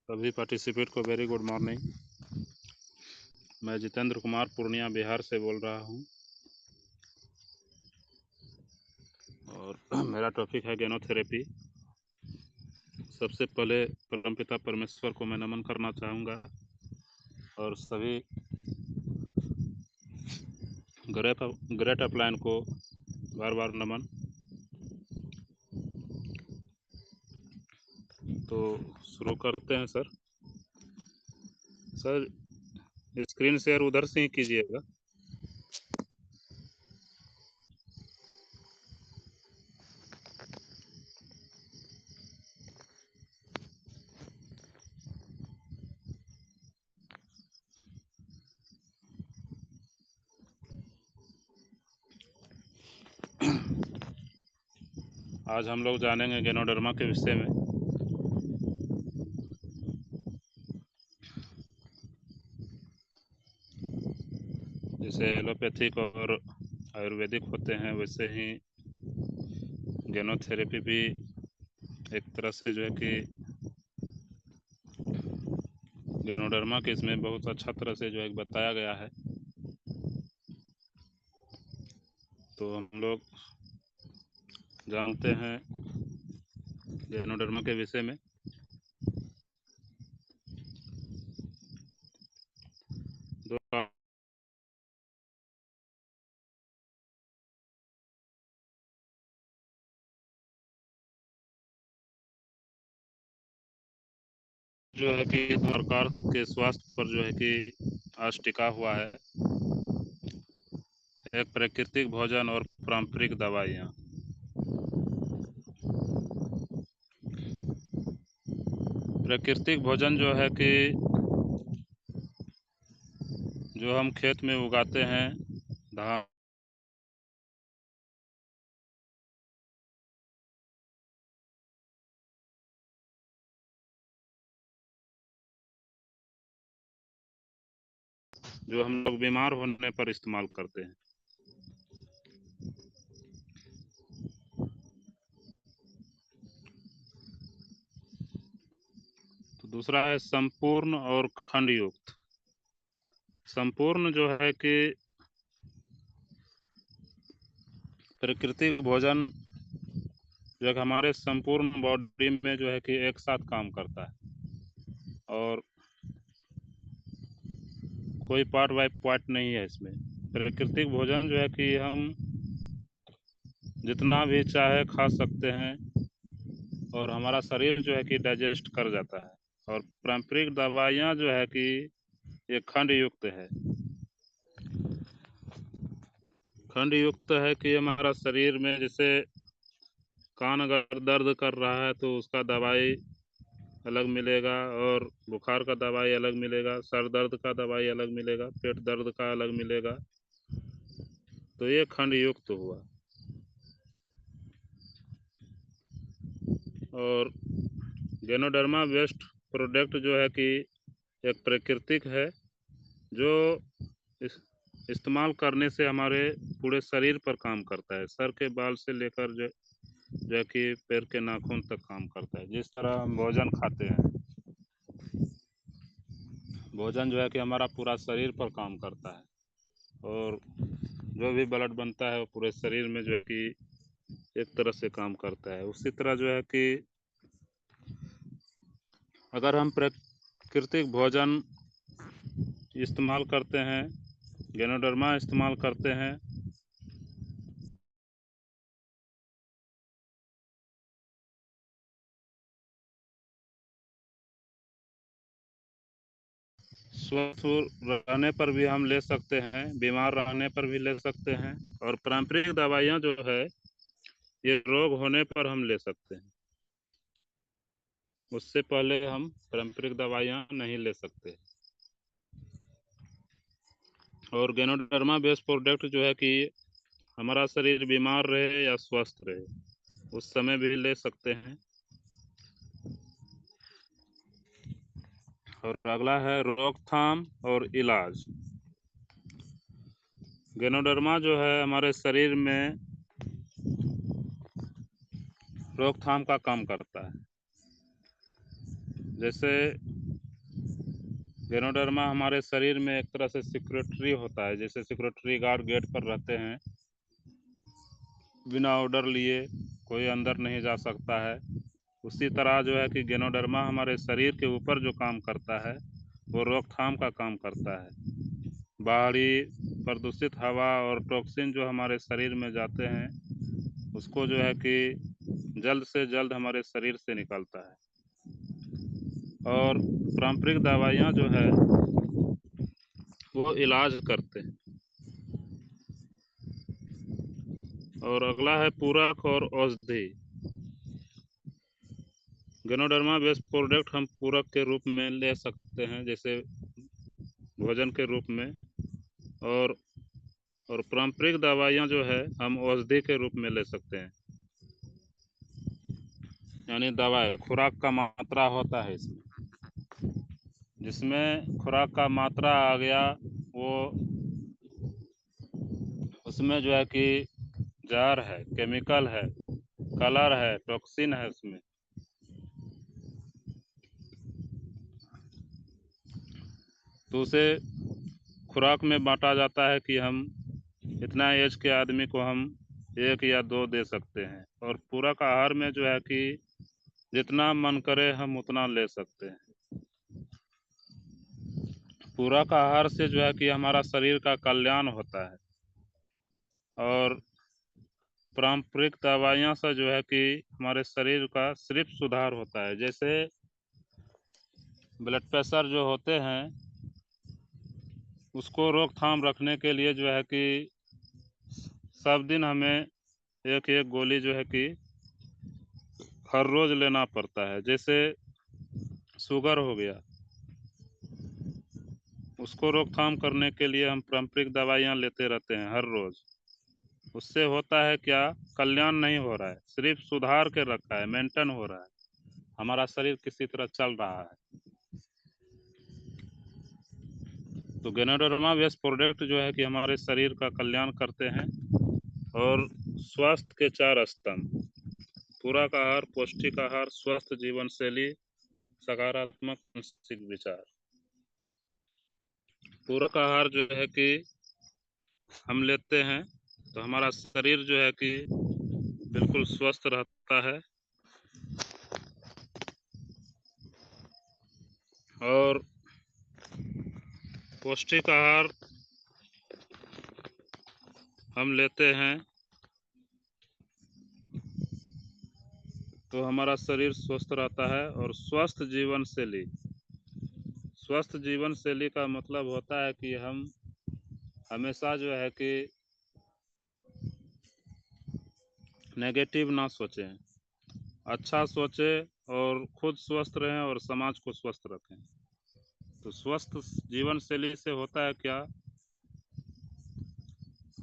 सभी पार्टिसिपेट को very good morning. मैं जितेंद्र कुमार पूर्णिया बिहार से बोल रहा हूं और मेरा टॉपिक है गेनोथेरेपी। सबसे पहले परमपिता परमेश्वर को मैं नमन करना चाहूँगा और सभी ग्रेट अपलाइन को बार बार नमन। तो शुरू करते हैं सर। स्क्रीन शेयर उधर से ही कीजिएगा। आज हम लोग जानेंगे गेनोडर्मा के विषय में। जैसे एलोपैथिक और आयुर्वेदिक होते हैं वैसे ही गेनोथेरेपी भी एक तरह से जो है कि गेनोडर्मा के इसमें बहुत अच्छा तरह से जो है बताया गया है। तो हम लोग जानते हैं गेनोडर्मा के विषय में। जो है कि सरकार के स्वास्थ्य पर जो है कि आज टिका हुआ है। एक प्राकृतिक भोजन और पारंपरिक दवाइयाँ। प्राकृतिक भोजन जो है कि जो हम खेत में उगाते हैं, धान जो हम लोग बीमार होने पर इस्तेमाल करते हैं। तो दूसरा है संपूर्ण और खंड युक्त। संपूर्ण जो है कि प्राकृतिक भोजन जो है हमारे संपूर्ण बॉडी में जो है कि एक साथ काम करता है और कोई पार्ट बाय पार्ट नहीं है इसमें। प्राकृतिक भोजन जो है कि हम जितना भी चाहे खा सकते हैं और हमारा शरीर जो है कि डाइजेस्ट कर जाता है। और पारंपरिक दवाइयाँ जो है कि ये खंड युक्त है। खंड युक्त है कि हमारा शरीर में जैसे कान अगर दर्द कर रहा है तो उसका दवाई अलग मिलेगा और बुखार का दवाई अलग मिलेगा, सर दर्द का दवाई अलग मिलेगा, पेट दर्द का अलग मिलेगा। तो ये खंड युक्त हुआ। और गेनोडर्मा बेस्ड प्रोडक्ट जो है कि एक प्राकृतिक है जो इस्तेमाल करने से हमारे पूरे शरीर पर काम करता है। सर के बाल से लेकर जो कि पैर के नाखून तक काम करता है। जिस तरह हम भोजन खाते हैं, भोजन जो है कि हमारा पूरा शरीर पर काम करता है और जो भी ब्लड बनता है वो पूरे शरीर में जो है कि एक तरह से काम करता है। उसी तरह जो है कि अगर हम प्राकृतिक भोजन इस्तेमाल करते हैं, गेनोडर्मा इस्तेमाल करते हैं, स्वस्थ रहने पर भी हम ले सकते हैं, बीमार रहने पर भी ले सकते हैं। और पारंपरिक दवाइयाँ जो है ये रोग होने पर हम ले सकते हैं, उससे पहले हम पारंपरिक दवाइयाँ नहीं ले सकते। और गेनोडर्मा बेस्ड प्रोडक्ट जो है कि हमारा शरीर बीमार रहे या स्वस्थ रहे उस समय भी ले सकते हैं। और अगला है रोकथाम और इलाज। गेनोडर्मा जो है हमारे शरीर में रोकथाम का काम करता है। जैसे गेनोडर्मा हमारे शरीर में एक तरह से सिक्योरिटी होता है, जैसे सिक्योरिटी गार्ड गेट पर रहते हैं, बिना ऑर्डर लिए कोई अंदर नहीं जा सकता है। उसी तरह जो है कि गेनोडर्मा हमारे शरीर के ऊपर जो काम करता है वो रोकथाम का काम करता है। बाहरी प्रदूषित हवा और टॉक्सिन जो हमारे शरीर में जाते हैं उसको जो है कि जल्द से जल्द हमारे शरीर से निकलता है। और पारंपरिक दवाइयाँ जो है वो इलाज करते हैं। और अगला है पूरक और औषधि। गेनोडर्मा बेस्ड प्रोडक्ट हम पूरक के रूप में ले सकते हैं, जैसे भोजन के रूप में, और पारंपरिक दवाइयाँ जो है हम औषधि के रूप में ले सकते हैं। यानी दवाई खुराक का मात्रा होता है इसमें, जिसमें खुराक का मात्रा आ गया वो उसमें जो है कि जहर है, केमिकल है, कलर है, टॉक्सिन है उसमें। तो उसे खुराक में बांटा जाता है कि हम इतना एज के आदमी को हम 1 या 2 दे सकते हैं। और पूरक आहार में जो है कि जितना मन करे हम उतना ले सकते हैं। पूरक आहार से जो है कि हमारा शरीर का कल्याण होता है। और पारंपरिक दवाइयाँ से जो है कि हमारे शरीर का सिर्फ सुधार होता है। जैसे ब्लड प्रेशर जो होते हैं उसको रोकथाम रखने के लिए जो है कि सब दिन हमें एक एक गोली जो है कि हर रोज लेना पड़ता है। जैसे शुगर हो गया, उसको रोकथाम करने के लिए हम पारंपरिक दवाइयाँ लेते रहते हैं हर रोज। उससे होता है क्या, कल्याण नहीं हो रहा है, सिर्फ सुधार के रखा है, मेंटेन हो रहा है, हमारा शरीर किसी तरह चल रहा है। तो गेनोडर्मा बेस्ड प्रोडक्ट जो है कि हमारे शरीर का कल्याण करते हैं। और स्वास्थ्य के 4 स्तंभ: पूरक आहार, पौष्टिक आहार, स्वस्थ जीवन शैली, सकारात्मक मानसिक विचार। पूरक आहार जो है कि हम लेते हैं तो हमारा शरीर जो है कि बिल्कुल स्वस्थ रहता है। और पौष्टिक आहार हम लेते हैं तो हमारा शरीर स्वस्थ रहता है। और स्वस्थ जीवन शैली, स्वस्थ जीवन शैली का मतलब होता है कि हम हमेशा जो है कि नेगेटिव ना सोचें, अच्छा सोचें और खुद स्वस्थ रहें और समाज को स्वस्थ रखें। तो स्वस्थ जीवन शैली से होता है क्या,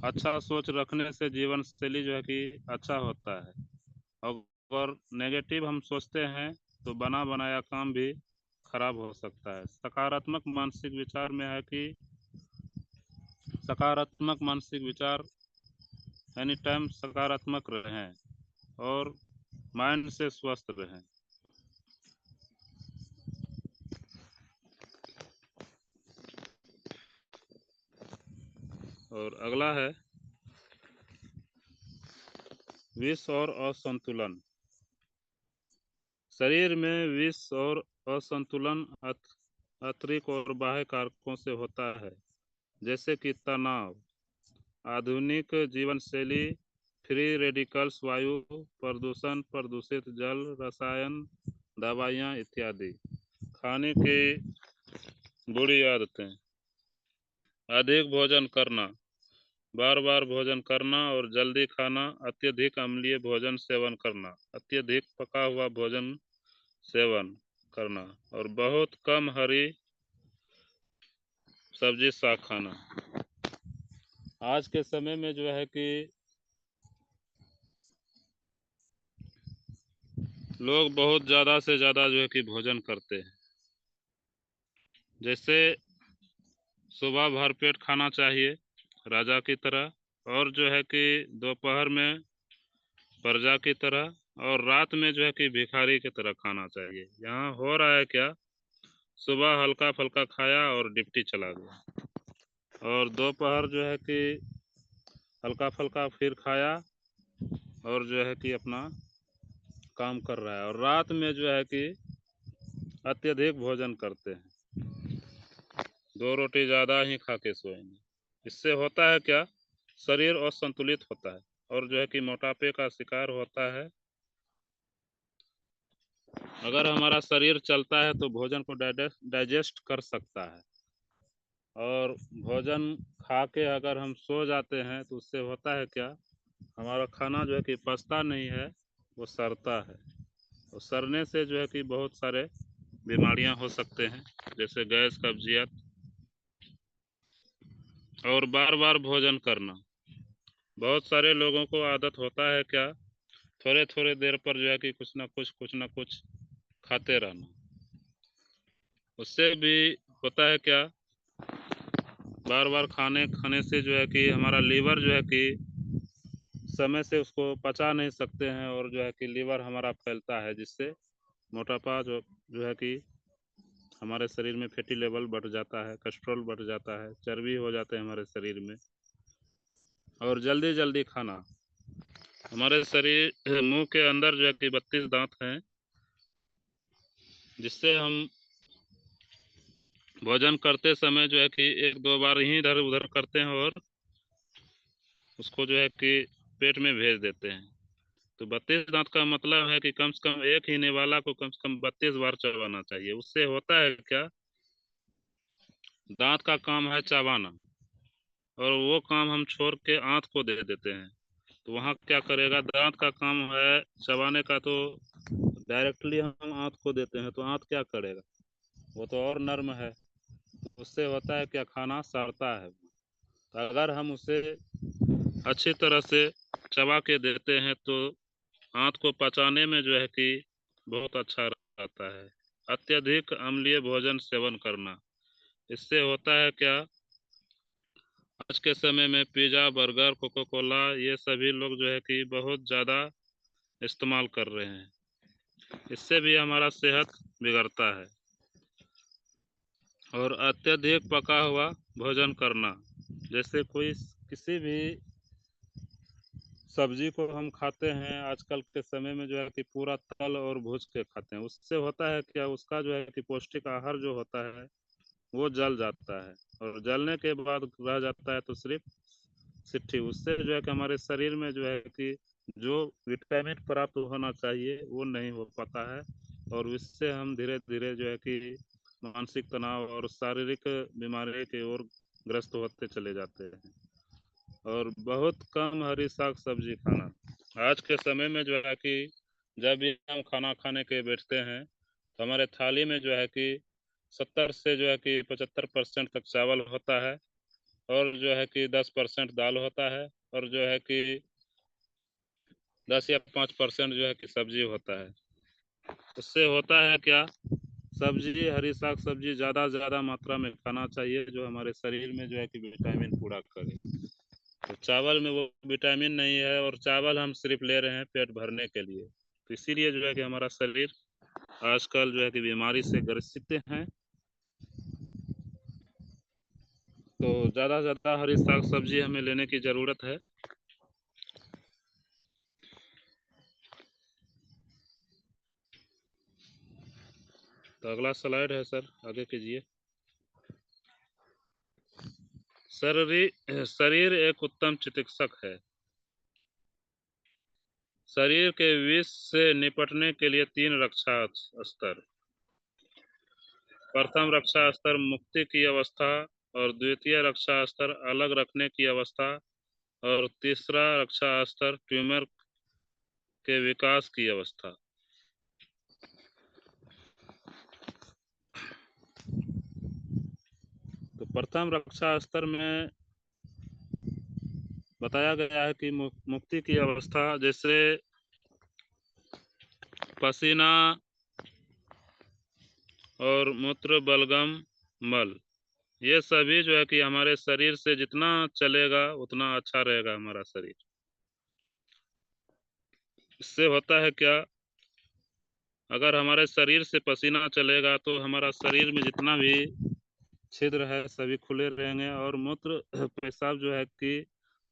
अच्छा सोच रखने से जीवन शैली जो है कि अच्छा होता है। अगर नेगेटिव हम सोचते हैं तो बना बनाया काम भी खराब हो सकता है। सकारात्मक मानसिक विचार में है कि सकारात्मक मानसिक विचार एनी टाइम सकारात्मक रहें और माइंड से स्वस्थ रहें। और अगला है विष और असंतुलन। शरीर में विष और असंतुलन आंतरिक और बाह्य कारकों से होता है, जैसे कि तनाव, आधुनिक जीवन शैली, फ्री रेडिकल्स, वायु प्रदूषण, प्रदूषित जल, रसायन, दवाइयाँ इत्यादि। खाने की बुरी आदतें: अधिक भोजन करना, बार बार भोजन करना और जल्दी खाना, अत्यधिक अम्लीय भोजन सेवन करना, अत्यधिक पका हुआ भोजन सेवन करना, और बहुत कम हरी सब्जी साग खाना। आज के समय में जो है कि लोग बहुत ज़्यादा से ज़्यादा जो है कि भोजन करते हैं। जैसे सुबह भरपेट खाना चाहिए राजा की तरह, और जो है कि दोपहर में प्रजा की तरह, और रात में जो है कि भिखारी की तरह खाना चाहिए। यहाँ हो रहा है क्या, सुबह हल्का फुल्का खाया और ड्यूटी चला गया, और दोपहर जो है कि हल्का फुल्का फिर खाया और जो है कि अपना काम कर रहा है, और रात में जो है कि अत्यधिक भोजन करते हैं, 2 रोटी ज़्यादा ही खा के सोएंगे। इससे होता है क्या, शरीर असंतुलित होता है और जो है कि मोटापे का शिकार होता है। अगर हमारा शरीर चलता है तो भोजन को डाइजेस्ट कर सकता है, और भोजन खा के अगर हम सो जाते हैं तो उससे होता है क्या, हमारा खाना जो है कि पचता नहीं है, वो सड़ता है, और सड़ने से जो है कि बहुत सारे बीमारियां हो सकते हैं, जैसे गैस, कब्जियत, और बार बार भोजन करना। बहुत सारे लोगों को आदत होता है क्या, थोड़े थोड़े देर पर जो है कि कुछ ना कुछ खाते रहना। उससे भी होता है क्या, बार बार खाने से जो है कि हमारा लीवर जो है कि समय से उसको पचा नहीं सकते हैं, और जो है कि लीवर हमारा फैलता है, जिससे मोटापा जो है कि हमारे शरीर में फैटी लेवल बढ़ जाता है, कोलेस्ट्रॉल बढ़ जाता है, चर्बी हो जाते हैं हमारे शरीर में। और जल्दी जल्दी खाना, हमारे शरीर मुंह के अंदर जो है कि 32 दांत हैं, जिससे हम भोजन करते समय जो है कि 1-2 बार ही इधर उधर करते हैं और उसको जो है कि पेट में भेज देते हैं। तो 32 दांत का मतलब है कि कम से कम एक ही निवाला को कम से कम 32 बार चबाना चाहिए। उससे होता है क्या, दांत का काम है चबाना, और वो काम हम छोड़ के आंत को दे देते हैं, तो वहाँ क्या करेगा, दांत का काम है चबाने का, तो डायरेक्टली हम आंत को देते हैं तो आंत क्या करेगा, वो तो और नर्म है, उससे होता है क्या, खाना सड़ता है। तो अगर हम उसे अच्छी तरह से चबा के देते हैं तो आंत को पचाने में जो है कि बहुत अच्छा रहता है। अत्यधिक अम्लीय भोजन सेवन करना, इससे होता है क्या, आज के समय में पिज़्ज़ा, बर्गर, कोका कोला, ये सभी लोग जो है कि बहुत ज़्यादा इस्तेमाल कर रहे हैं, इससे भी हमारा सेहत बिगड़ता है। और अत्यधिक पका हुआ भोजन करना, जैसे कोई किसी भी सब्जी को हम खाते हैं आजकल के समय में जो है कि पूरा तल और भूज के खाते हैं, उससे होता है क्या, उसका जो है कि पौष्टिक आहार जो होता है वो जल जाता है, और जलने के बाद रह जाता है तो सिर्फ सिट्ठी। उससे जो है कि हमारे शरीर में जो है कि जो विटामिन प्राप्त होना चाहिए वो नहीं हो पाता है, और इससे हम धीरे धीरे जो है कि मानसिक तनाव और शारीरिक बीमारी की ओर ग्रस्त होते चले जाते हैं। और बहुत कम हरी साग सब्जी खाना, आज के समय में जो है कि जब भी हम खाना खाने के बैठते हैं तो हमारे थाली में जो है कि 70 से जो है कि 75% तक चावल होता है, और जो है कि 10% दाल होता है, और जो है कि 10 या 5% जो है कि सब्जी होता है। उससे होता है क्या, सब्जी, हरी साग सब्जी ज़्यादा से ज़्यादा मात्रा में खाना चाहिए, जो हमारे शरीर में जो है कि विटामिन पूरा करे। तो चावल में वो विटामिन नहीं है, और चावल हम सिर्फ ले रहे हैं पेट भरने के लिए, तो इसीलिए जो है कि हमारा शरीर आजकल जो है कि बीमारी से ग्रसित हैं। तो ज़्यादा से ज़्यादा हरी साग सब्जी हमें लेने की ज़रूरत है। तो अगला स्लाइड है सर, आगे कीजिए। शरीर एक उत्तम चिकित्सक है। शरीर के विष से निपटने के लिए 3 रक्षा स्तर। प्रथम रक्षा स्तर मुक्ति की अवस्था, और द्वितीय रक्षा स्तर अलग रखने की अवस्था, और तीसरा रक्षा स्तर ट्यूमर के विकास की अवस्था। तो प्रथम रक्षा स्तर में बताया गया है कि मुक्ति की अवस्था, जैसे पसीना और मूत्र, बलगम, मल, ये सभी जो है कि हमारे शरीर से जितना चलेगा उतना अच्छा रहेगा हमारा शरीर। इससे होता है क्या, अगर हमारे शरीर से पसीना चलेगा तो हमारा शरीर में जितना भी छिद्र है सभी खुले रहेंगे और मूत्र पेशाब जो है कि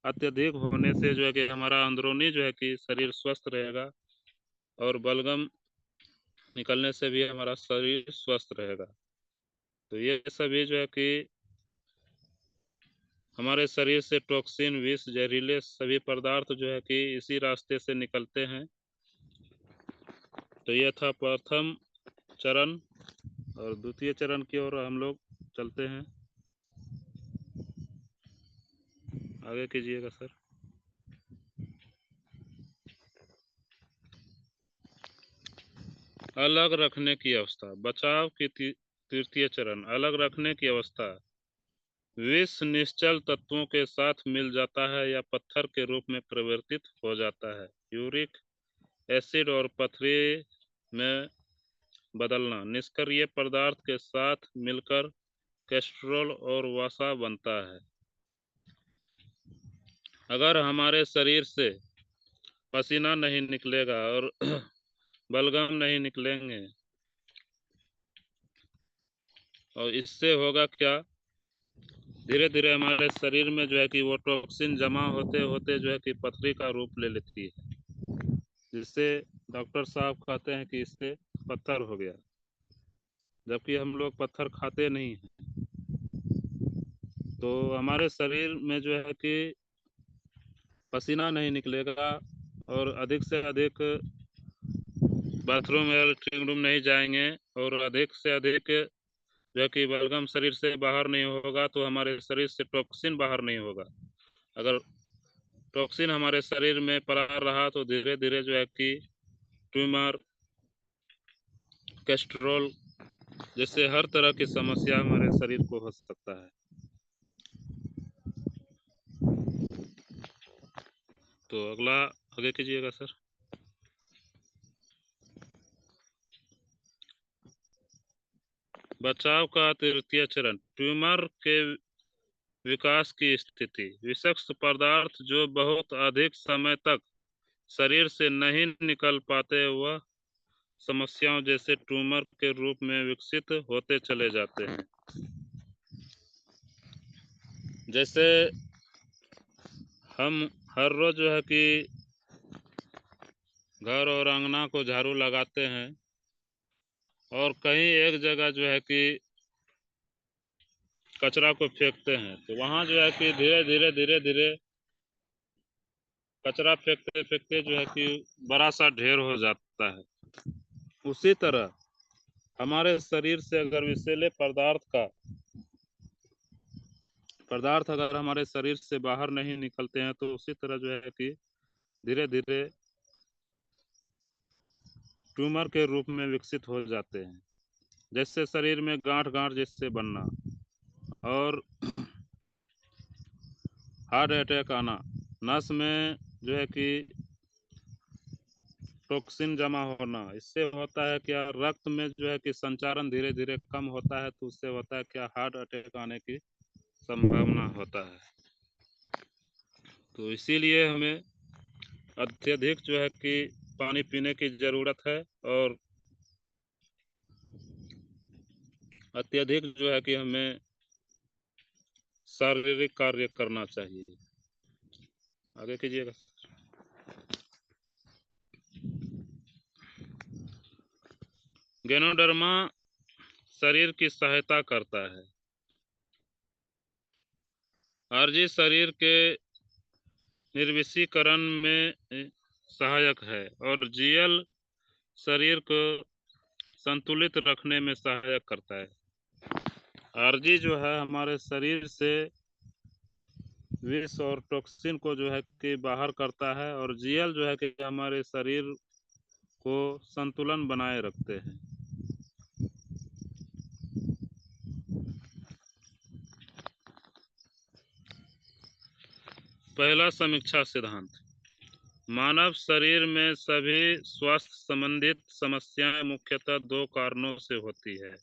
अत्यधिक होने से जो है कि हमारा अंदरूनी जो है कि शरीर स्वस्थ रहेगा और बलगम निकलने से भी हमारा शरीर स्वस्थ रहेगा। तो ये सभी जो है कि हमारे शरीर से टॉक्सिन, विष, जहरीले सभी पदार्थ जो है कि इसी रास्ते से निकलते हैं। तो यह था प्रथम चरण और द्वितीय चरण की ओर हम लोग चलते हैं। आगे कीजिएगा सर। अलग रखने की अवस्था, बचाव की तृतीय चरण, अलग रखने की अवस्था। विष निश्चल तत्वों के साथ मिल जाता है या पत्थर के रूप में परिवर्तित हो जाता है। यूरिक एसिड और पथरी में बदलना, निष्क्रिय पदार्थ के साथ मिलकर कैस्ट्रोल और वसा बनता है। अगर हमारे शरीर से पसीना नहीं निकलेगा और बलगम नहीं निकलेंगे और इससे होगा क्या, धीरे धीरे हमारे शरीर में जो है कि वो टॉक्सिन जमा होते होते जो है कि पथरी का रूप ले लेती है, जिससे डॉक्टर साहब कहते हैं कि इससे पत्थर हो गया, जबकि हम लोग पत्थर खाते नहीं हैं। तो हमारे शरीर में जो है कि पसीना नहीं निकलेगा और अधिक से अधिक बाथरूम या लैट्रिन रूम नहीं जाएंगे और अधिक से अधिक जो है कि बलगम शरीर से बाहर नहीं होगा तो हमारे शरीर से टॉक्सिन बाहर नहीं होगा। अगर टॉक्सिन हमारे शरीर में पड़ा रहा तो धीरे धीरे जो है कि ट्यूमर, कैस्ट्रोल जैसे हर तरह की समस्या हमारे शरीर को हो सकता है। तो अगला आगे कीजिएगा सर। बचाव का तृतीय चरण, ट्यूमर के विकास की स्थिति। विषाक्त पदार्थ जो बहुत अधिक समय तक शरीर से नहीं निकल पाते वह समस्याओं जैसे ट्यूमर के रूप में विकसित होते चले जाते हैं। जैसे हम हर रोज जो है कि घर और अंगना को झाड़ू लगाते हैं और कहीं एक जगह जो है कि कचरा को फेंकते हैं तो वहाँ जो है कि धीरे धीरे धीरे धीरे कचरा फेंकते फेंकते जो है कि बड़ा सा ढेर हो जाता है। उसी तरह हमारे शरीर से अगर विषैले पदार्थ अगर हमारे शरीर से बाहर नहीं निकलते हैं तो उसी तरह जो है कि धीरे धीरे ट्यूमर के रूप में विकसित हो जाते हैं। जैसे शरीर में गांठ गांठ जैसे बनना और हार्ट अटैक आना, नस में जो है कि टॉक्सिन जमा होना। इससे होता है क्या, रक्त में जो है कि संचारण धीरे धीरे कम होता है तो उससे होता है क्या, हार्ट अटैक आने की संभावना होता है। तो इसीलिए हमें अत्यधिक जो है कि पानी पीने की ज़रूरत है और अत्यधिक जो है कि हमें शारीरिक कार्य करना चाहिए। आगे कीजिएगा। गैनोडर्मा शरीर की सहायता करता है। आरजी शरीर के निर्विषीकरण में सहायक है और जीएल शरीर को संतुलित रखने में सहायक करता है। आरजी जो है हमारे शरीर से विष और टॉक्सिन को जो है कि बाहर करता है और जीएल जो है कि हमारे शरीर को संतुलन बनाए रखते हैं। पहला समीक्षा सिद्धांत, मानव शरीर में सभी स्वास्थ्य संबंधित समस्याएं मुख्यतः दो कारणों से होती है,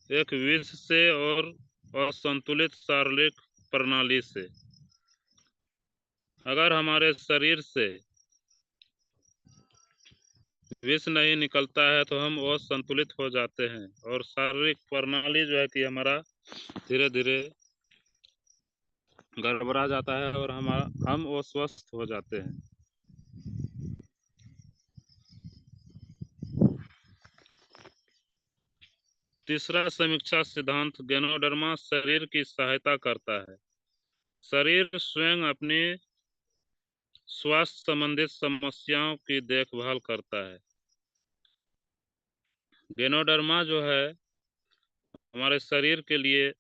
एक विष से और असंतुलित शारीरिक प्रणाली से। अगर हमारे शरीर से विष नहीं निकलता है तो हम असंतुलित हो जाते हैं और शारीरिक प्रणाली जो है कि हमारा धीरे धीरे गड़बड़ा जाता है और हम अस्वस्थ हो जाते हैं। तीसरा समीक्षा सिद्धांत, गैनोडर्मा शरीर की सहायता करता है। शरीर स्वयं अपनी स्वास्थ्य संबंधित समस्याओं की देखभाल करता है। गैनोडर्मा जो है हमारे शरीर के लिए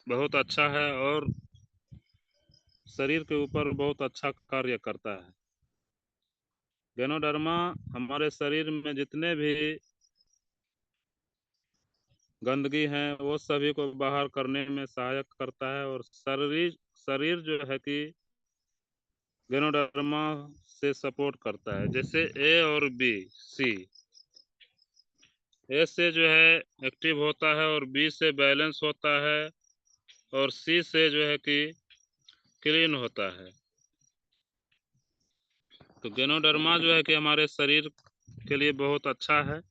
बहुत अच्छा है और शरीर के ऊपर बहुत अच्छा कार्य करता है। गैनोडर्मा हमारे शरीर में जितने भी गंदगी है वो सभी को बाहर करने में सहायक करता है और शरीर जो है कि गैनोडर्मा से सपोर्ट करता है। जैसे ए और बी, सी, ए से जो है एक्टिव होता है और बी से बैलेंस होता है और सी से जो है कि क्लीन होता है। तो गैनोडर्मा जो है कि हमारे शरीर के लिए बहुत अच्छा है।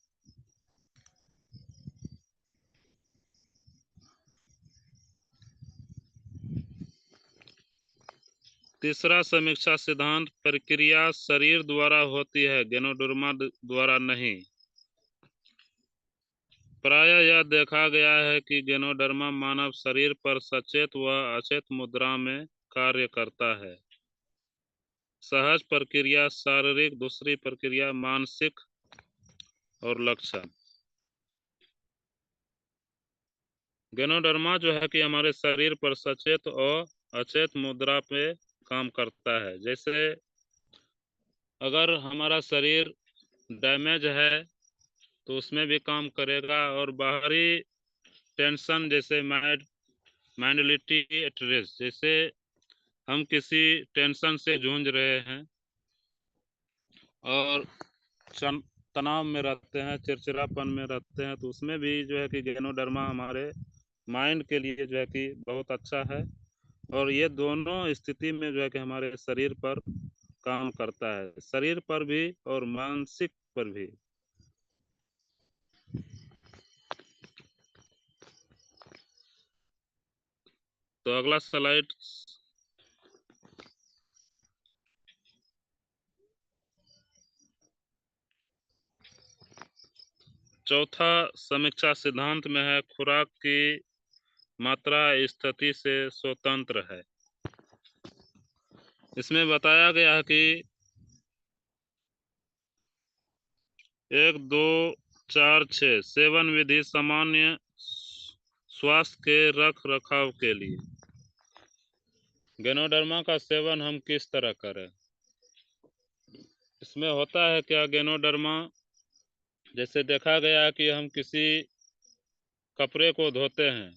तीसरा समीक्षा सिद्धांत, प्रक्रिया शरीर द्वारा होती है, गैनोडर्मा द्वारा नहीं। प्रायः यह देखा गया है कि गैनोडर्मा मानव शरीर पर सचेत व अचेत मुद्रा में कार्य करता है। सहज प्रक्रिया शारीरिक, दूसरी प्रक्रिया मानसिक और लक्षण। गैनोडर्मा जो है कि हमारे शरीर पर सचेत और अचेत मुद्रा पे काम करता है। जैसे अगर हमारा शरीर डैमेज है तो उसमें भी काम करेगा और बाहरी टेंशन जैसे माइंडलिटी स्ट्रेस, जैसे हम किसी टेंशन से जूझ रहे हैं और तनाव में रहते हैं, चिड़चिड़ापन में रहते हैं, तो उसमें भी जो है कि गैनोडर्मा हमारे माइंड के लिए जो है कि बहुत अच्छा है और ये दोनों स्थिति में जो है कि हमारे शरीर पर काम करता है, शरीर पर भी और मानसिक पर भी। तो अगला स्लाइड। चौथा समीक्षा सिद्धांत में है, खुराक की मात्रा स्थिति से स्वतंत्र है। इसमें बताया गया है कि 1, 2, 4, 6 सेवन विधि सामान्य स्वास्थ्य के रख रखाव के लिए। गैनोडर्मा का सेवन हम किस तरह करें? इसमें होता है क्या, गैनोडर्मा जैसे देखा गया कि हम किसी कपड़े को धोते हैं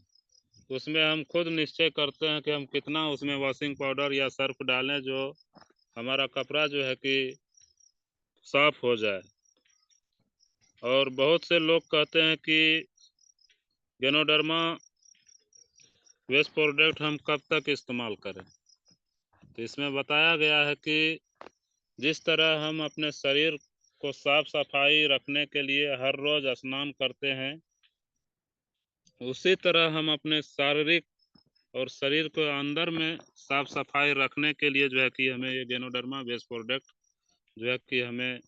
तो उसमें हम खुद निश्चय करते हैं कि हम कितना उसमें वॉशिंग पाउडर या सर्फ डालें जो हमारा कपड़ा जो है कि साफ हो जाए। और बहुत से लोग कहते हैं कि गैनोडर्मा वेस्ट प्रोडक्ट हम कब तक इस्तेमाल करें। तो इसमें बताया गया है कि जिस तरह हम अपने शरीर को साफ सफाई रखने के लिए हर रोज स्नान करते हैं, उसी तरह हम अपने शारीरिक और शरीर को अंदर में साफ सफाई रखने के लिए जो है कि हमें ये गैनोडर्मा बेस्ट प्रोडक्ट जो है कि हमें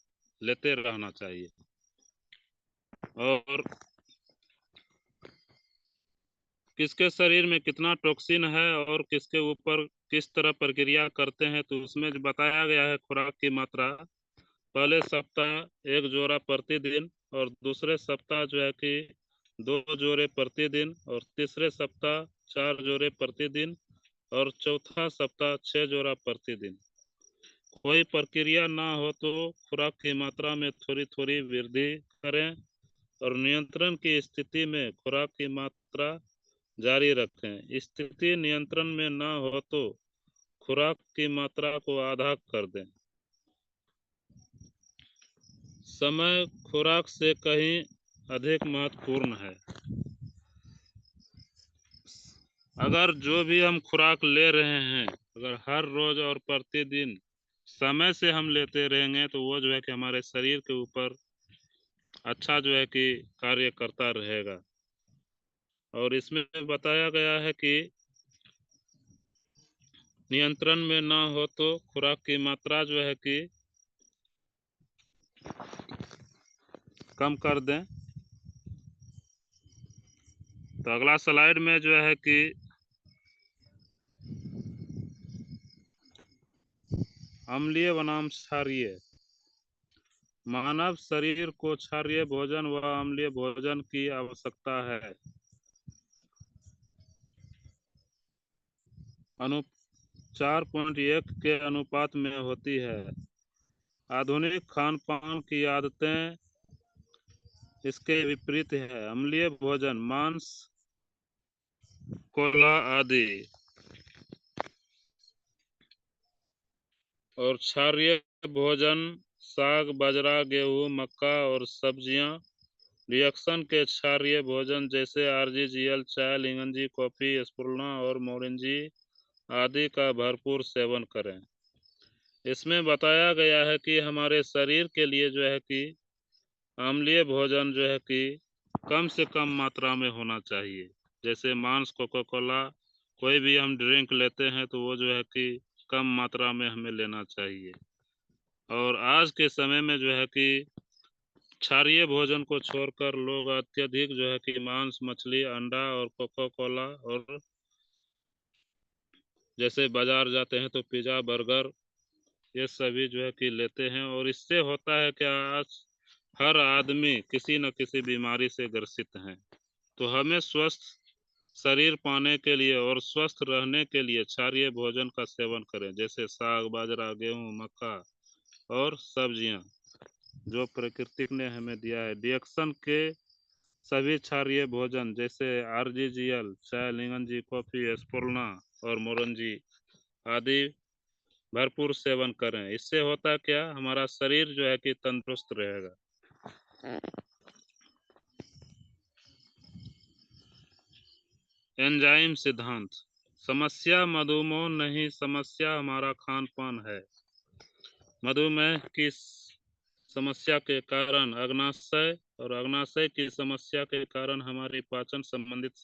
लेते रहना चाहिए। और किसके शरीर में कितना टॉक्सिन है और किसके ऊपर किस तरह प्रक्रिया करते हैं, तो उसमें जो बताया गया है खुराक की मात्रा, पहले सप्ताह 1 जोड़ा प्रतिदिन और दूसरे सप्ताह जो है कि 2 जोड़े प्रतिदिन और तीसरे सप्ताह 4 जोड़े प्रतिदिन और चौथा सप्ताह 6 जोड़ा प्रतिदिन। कोई प्रक्रिया ना हो तो खुराक की मात्रा में थोड़ी थोड़ी वृद्धि करें और नियंत्रण की स्थिति में खुराक की मात्रा जारी रखें। स्थिति नियंत्रण में ना हो तो खुराक की मात्रा को आधा कर दें। समय खुराक से कहीं अधिक महत्वपूर्ण है। अगर जो भी हम खुराक ले रहे हैं, अगर हर रोज और प्रतिदिन समय से हम लेते रहेंगे तो वो जो है कि हमारे शरीर के ऊपर अच्छा जो है कि कार्य करता रहेगा। और इसमें बताया गया है कि नियंत्रण में ना हो तो खुराक की मात्रा जो है कि कम कर दें। तो अगला स्लाइड में जो है कि अम्लीय बनाम क्षारीय। मानव शरीर को क्षारीय भोजन व अम्लीय भोजन की आवश्यकता है। अनु 4.1 के अनुपात में होती है। आधुनिक खान पान की आदतें इसके विपरीत है। अम्लीय भोजन मांस, कोला आदि, और क्षारीय भोजन साग, बाजरा, गेहूं, मक्का और सब्जियां। रिएक्शन के क्षारीय भोजन जैसे आरजीजीएल, चाय, लिंगनजी, कॉफी, स्पुरुना और मोरिंजी आदि का भरपूर सेवन करें। इसमें बताया गया है कि हमारे शरीर के लिए जो है कि अम्लीय भोजन जो है कि कम से कम मात्रा में होना चाहिए। जैसे मांस, कोका कोला, कोई भी हम ड्रिंक लेते हैं तो वो जो है कि कम मात्रा में हमें लेना चाहिए। और आज के समय में जो है कि क्षारीय भोजन को छोड़कर लोग अत्यधिक जो है कि मांस, मछली, अंडा और कोका कोला, और जैसे बाजार जाते हैं तो पिज़्ज़ा, बर्गर, ये सभी जो है कि लेते हैं। और इससे होता है कि आज हर आदमी किसी न किसी बीमारी से ग्रसित है। तो हमें स्वस्थ शरीर पाने के लिए और स्वस्थ रहने के लिए क्षारीय भोजन का सेवन करें, जैसे साग, बाजरा, गेहूं, मक्का और सब्जियां जो प्रकृति ने हमें दिया है। रिएक्शन के सभी क्षारीय भोजन जैसे आरजीजीएल, चाय, लिंगनजी, कॉफी, स्पुरुना और मोरंजी आदि भरपूर सेवन करें। इससे होता क्या, हमारा शरीर जो है कि तंदुरुस्त रहेगा। एंजाइम सिद्धांत। समस्या मधुमेह नहीं, समस्या हमारा खान पान है। मधुमेह की समस्या के कारण अग्नाशय, और अग्नाशय की समस्या के कारण हमारी पाचन संबंधित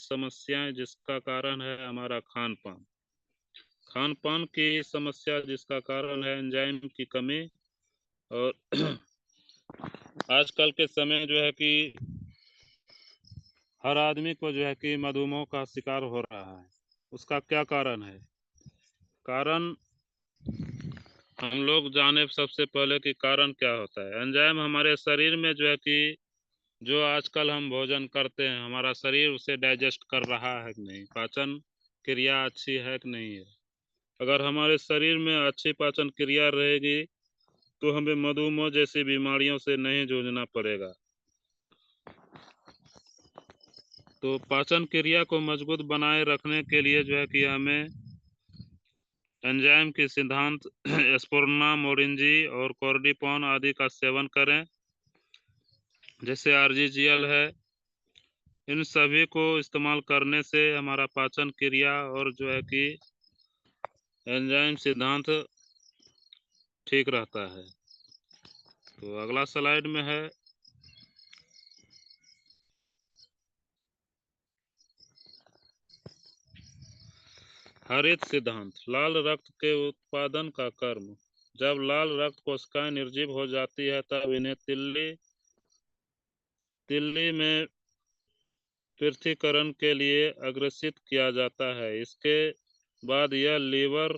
समस्याएं जिसका कारण है हमारा खान पान। खान पान की समस्या जिसका कारण है एंजाइम की कमी। और आजकल के समय जो है कि हर आदमी को जो है कि मधुमेह का शिकार हो रहा है। उसका क्या कारण है? कारण हम लोग जाने सबसे पहले कि कारण क्या होता है। एंजाइम हमारे शरीर में जो है कि जो आजकल हम भोजन करते हैं हमारा शरीर उसे डाइजेस्ट कर रहा है कि नहीं, पाचन क्रिया अच्छी है कि नहीं है। अगर हमारे शरीर में अच्छी पाचन क्रिया रहेगी तो हमें मधुमेह जैसी बीमारियों से नहीं जूझना पड़ेगा। तो पाचन क्रिया को मजबूत बनाए रखने के लिए जो है कि हमें एंजाइम के सिद्धांत स्पुरुना, मोरिंजी और कॉर्डिपॉन आदि का सेवन करें, जैसे आरजीजीएल है। इन सभी को इस्तेमाल करने से हमारा पाचन क्रिया और जो है कि एंजाइम सिद्धांत ठीक रहता है। तो अगला स्लाइड में है हरित सिद्धांत। लाल रक्त के उत्पादन का कर्म। जब लाल रक्त कोशिकाएं निर्जीव हो जाती है तब इन्हें तिल्ली में पृथक्करण के लिए अग्रेसित किया जाता है। इसके बाद यह लीवर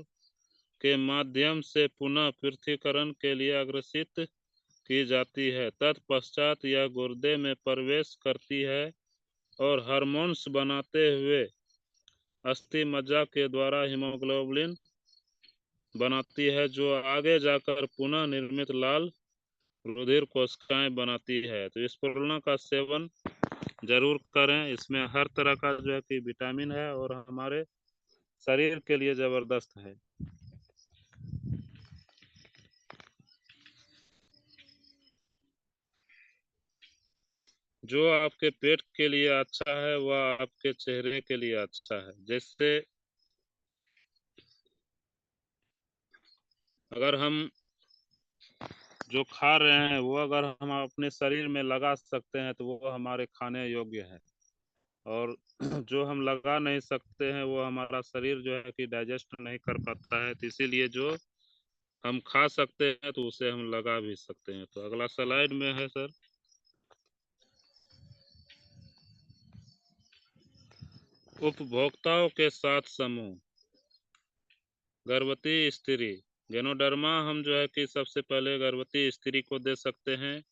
के माध्यम से पुनः पृथक्करण के लिए अग्रेसित की जाती है। तत्पश्चात यह गुर्दे में प्रवेश करती है और हार्मोन्स बनाते हुए अस्थि मज्जा के द्वारा हीमोग्लोबिन बनाती है, जो आगे जाकर पुनः निर्मित लाल रुधिर कोशिकाएं बनाती है। तो स्पुरुना का सेवन जरूर करें। इसमें हर तरह का जो है कि विटामिन है और हमारे शरीर के लिए जबरदस्त है। जो आपके पेट के लिए अच्छा है वह आपके चेहरे के लिए अच्छा है। जैसे अगर हम जो खा रहे हैं वो अगर हम अपने शरीर में लगा सकते हैं तो वो हमारे खाने योग्य है, और जो हम लगा नहीं सकते हैं वो हमारा शरीर जो है कि डाइजेस्ट नहीं कर पाता है। तो इसीलिए जो हम खा सकते हैं तो उसे हम लगा भी सकते हैं। तो अगला स्लाइड में है सर, उपभोक्ताओं के साथ समूह। गर्भवती स्त्री गैनोडर्मा हम जो है कि सबसे पहले गर्भवती स्त्री को दे सकते हैं,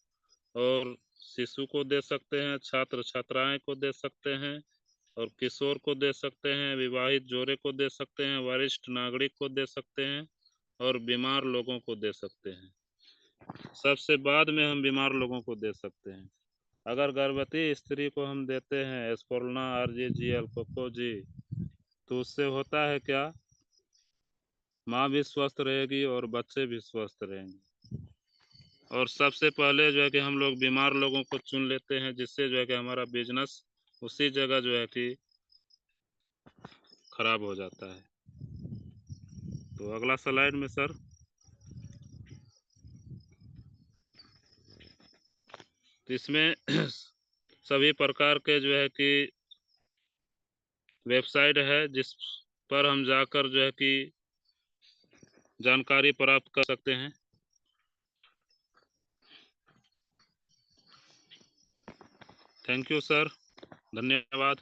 और शिशु को दे सकते हैं, छात्र छात्राएं को दे सकते हैं, और किशोर को दे सकते हैं, विवाहित जोड़े को दे सकते हैं, वरिष्ठ नागरिक को दे सकते हैं, और बीमार लोगों को दे सकते हैं। सबसे बाद में हम बीमार लोगों को दे सकते हैं। अगर गर्भवती स्त्री को हम देते हैं एस्पोर्ना आरजीजीएल कोको जी, तो उससे होता है क्या, माँ भी स्वस्थ रहेगी और बच्चे भी स्वस्थ रहेंगे। और सबसे पहले जो है कि हम लोग बीमार लोगों को चुन लेते हैं, जिससे जो है कि हमारा बिजनेस उसी जगह जो है कि खराब हो जाता है। तो अगला स्लाइड में सर, तो इसमें सभी प्रकार के जो है कि वेबसाइट है जिस पर हम जाकर जो है कि जानकारी प्राप्त कर सकते हैं। थैंक यू सर, धन्यवाद।